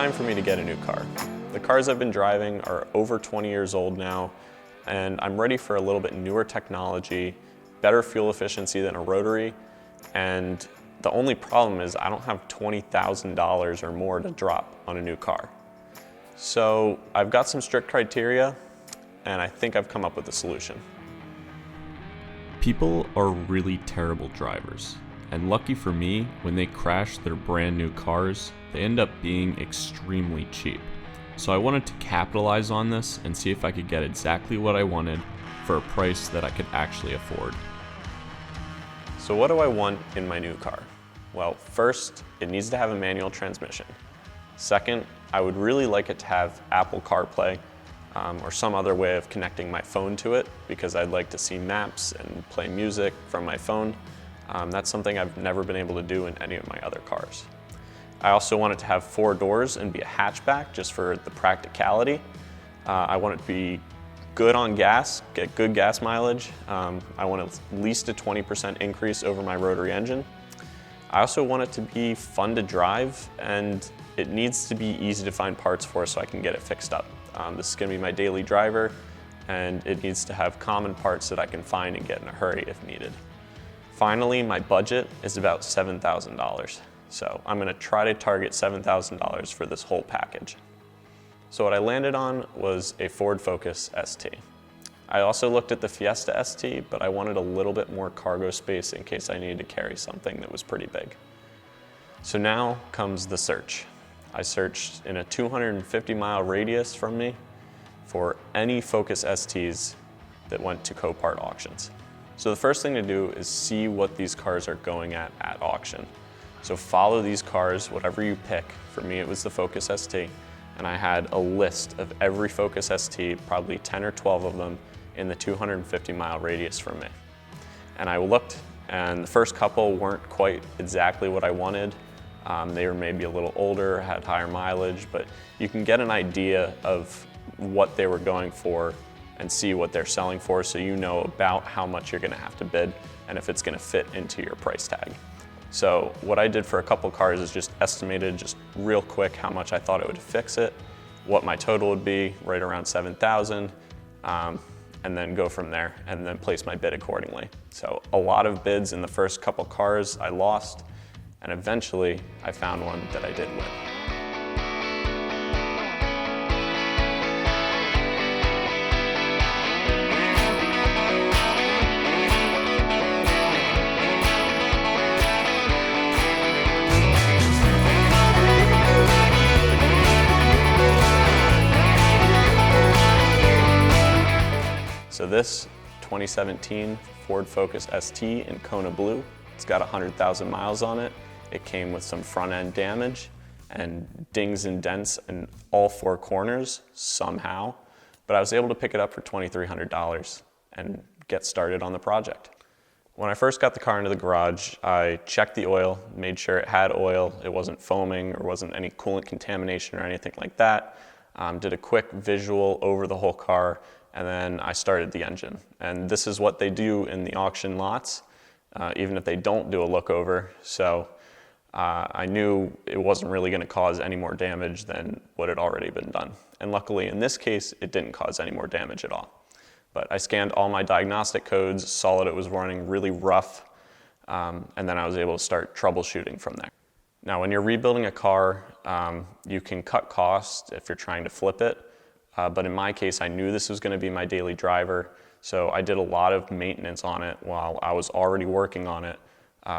time for me to get a new car. The cars I've been driving are over 20 years old now, and I'm ready for a little bit newer technology, better fuel efficiency than a rotary, and the only problem is I don't have $20,000 or more to drop on a new car. So I've got some strict criteria, and I think I've come up with a solution. People are really terrible drivers, and lucky for me, when they crash their brand new cars, they end up being extremely cheap. So I wanted to capitalize on this and see if I could get exactly what I wanted for a price that I could actually afford. So what do I want in my new car? Well, first, it needs to have a manual transmission. Second, I would really like it to have Apple CarPlay or some other way of connecting my phone to it, because I'd like to see maps and play music from my phone. That's something I've never been able to do in any of my other cars. I also want it to have 4 doors and be a hatchback just for the practicality. I want it to be good on gas, get good gas mileage. I want at least a 20% increase over my rotary engine. I also want it to be fun to drive, and it needs to be easy to find parts for so I can get it fixed up. This is going to be my daily driver, and it needs to have common parts that I can find and get in a hurry if needed. Finally, my budget is about $7,000. So I'm going to try to target $7,000 for this whole package. So what I landed on was a Ford Focus ST. I also looked at the Fiesta ST, but I wanted a little bit more cargo space in case I needed to carry something that was pretty big. So now comes the search. I searched in a 250-mile radius from me for any Focus STs that went to Copart auctions. So the first thing to do is see what these cars are going at auction. So follow these cars, whatever you pick. For me, it was the Focus ST, and I had a list of every Focus ST, probably 10 or 12 of them, in the 250-mile radius from me. And I looked, and the first couple weren't quite exactly what I wanted. They were maybe a little older, had higher mileage, but you can get an idea of what they were going for and see what they're selling for, so you know about how much you're gonna have to bid and if it's gonna fit into your price tag. So what I did for a couple cars is just estimated just real quick how much I thought it would fix it, what my total would be, right around 7,000, and then go from there and then place my bid accordingly. So a lot of bids in the first couple cars I lost, and eventually I found one that I did win. So this 2017 Ford Focus ST in Kona Blue, it's got 100,000 miles on it. It came with some front end damage and dings and dents in all 4 corners somehow, but I was able to pick it up for $2,300 and get started on the project. When I first got the car into the garage, I checked the oil, made sure it had oil, it wasn't foaming or wasn't any coolant contamination or anything like that. Did a quick visual over the whole car, and then I started the engine. And this is what they do in the auction lots, even if they don't do a look over. So I knew it wasn't really gonna cause any more damage than what had already been done. And luckily in this case, it didn't cause any more damage at all. But I scanned all my diagnostic codes, saw that it was running really rough, and then I was able to start troubleshooting from there. Now, when you're rebuilding a car, you can cut costs if you're trying to flip it. But in my case, I knew this was going to be my daily driver, so I did a lot of maintenance on it while I was already working on it,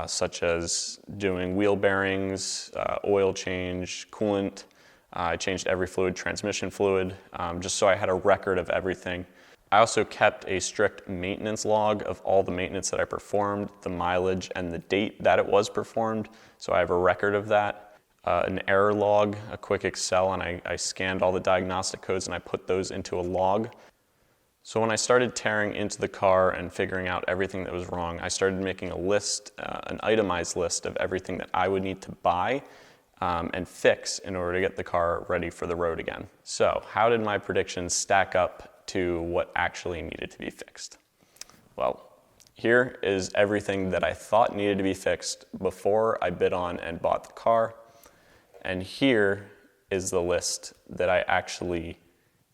such as doing wheel bearings, oil change, coolant. I changed every fluid, transmission fluid, just so I had a record of everything. I also kept a strict maintenance log of all the maintenance that I performed, the mileage, and the date that it was performed, so I have a record of that. An error log, a quick Excel, and I scanned all the diagnostic codes and I put those into a log. So when I started tearing into the car and figuring out everything that was wrong, I started making a list, an itemized list of everything that I would need to buy and fix in order to get the car ready for the road again. So how did my predictions stack up to what actually needed to be fixed? Well, here is everything that I thought needed to be fixed before I bid on and bought the car. And here is the list that I actually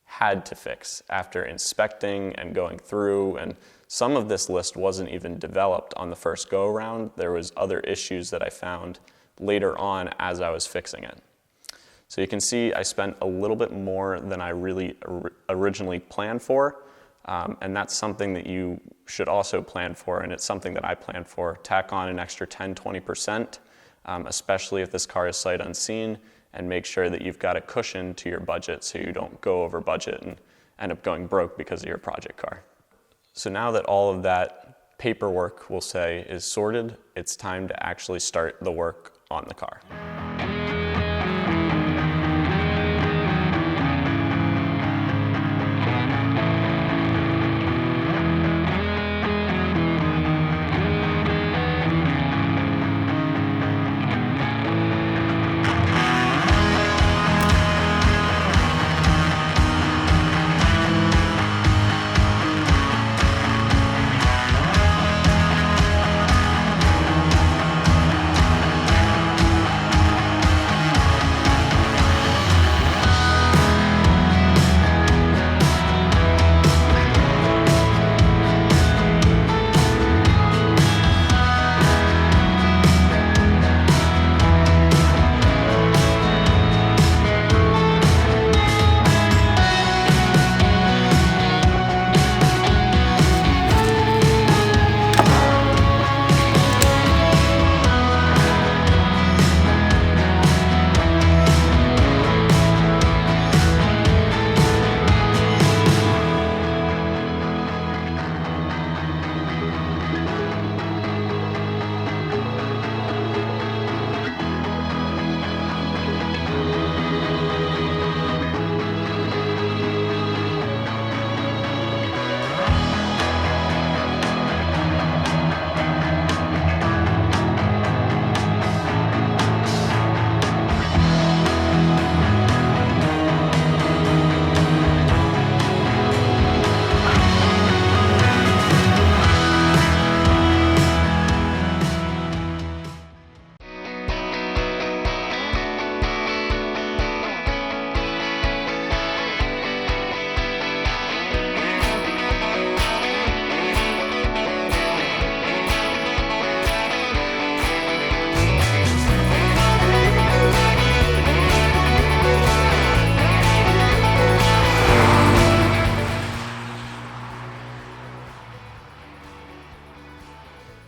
had to fix after inspecting and going through, and some of this list wasn't even developed on the first go around. There was other issues that I found later on as I was fixing it. So you can see I spent a little bit more than I really originally planned for, and that's something that you should also plan for, and it's something that I planned for. Tack on an extra 10-20%, especially if this car is sight unseen, and make sure that you've got a cushion to your budget so you don't go over budget and end up going broke because of your project car. So now that all of that paperwork, we'll say, is sorted, it's time to actually start the work on the car.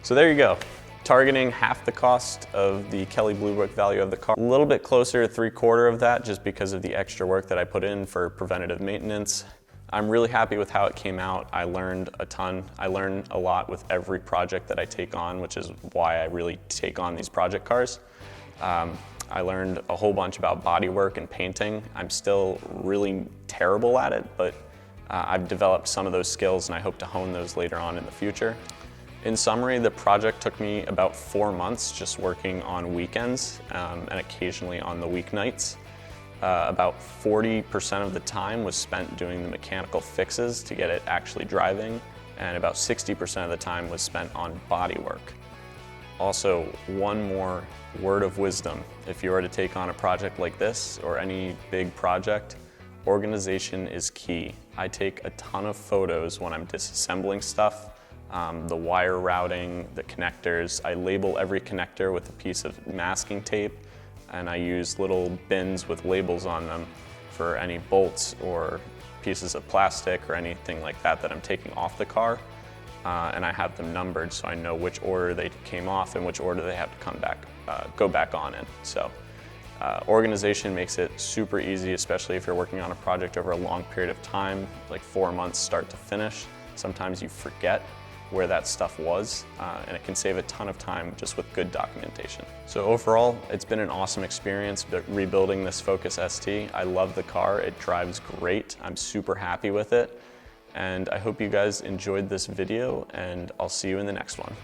So there you go, targeting half the cost of the Kelley Blue Book value of the car. A little bit closer to 3/4 of that just because of the extra work that I put in for preventative maintenance. I'm really happy with how it came out. I learned a ton. I learn a lot with every project that I take on, which is why I really take on these project cars. I learned a whole bunch about bodywork and painting. I'm still really terrible at it, but I've developed some of those skills and I hope to hone those later on in the future. In summary, the project took me about 4 months just working on weekends and occasionally on the weeknights. About 40% of the time was spent doing the mechanical fixes to get it actually driving, and about 60% of the time was spent on bodywork. Also, one more word of wisdom. If you were to take on a project like this or any big project, organization is key. I take a ton of photos when I'm disassembling stuff. The wire routing, the connectors. I label every connector with a piece of masking tape, and I use little bins with labels on them for any bolts or pieces of plastic or anything like that that I'm taking off the car. And I have them numbered so I know which order they came off and which order they have to come back, go back on in. So organization makes it super easy, especially if you're working on a project over a long period of time, like 4 months start to finish. Sometimes you forget where that stuff was, and it can save a ton of time just with good documentation. So overall, it's been an awesome experience rebuilding this Focus ST. I love the car, it drives great. I'm super happy with it, and I hope you guys enjoyed this video, and I'll see you in the next one.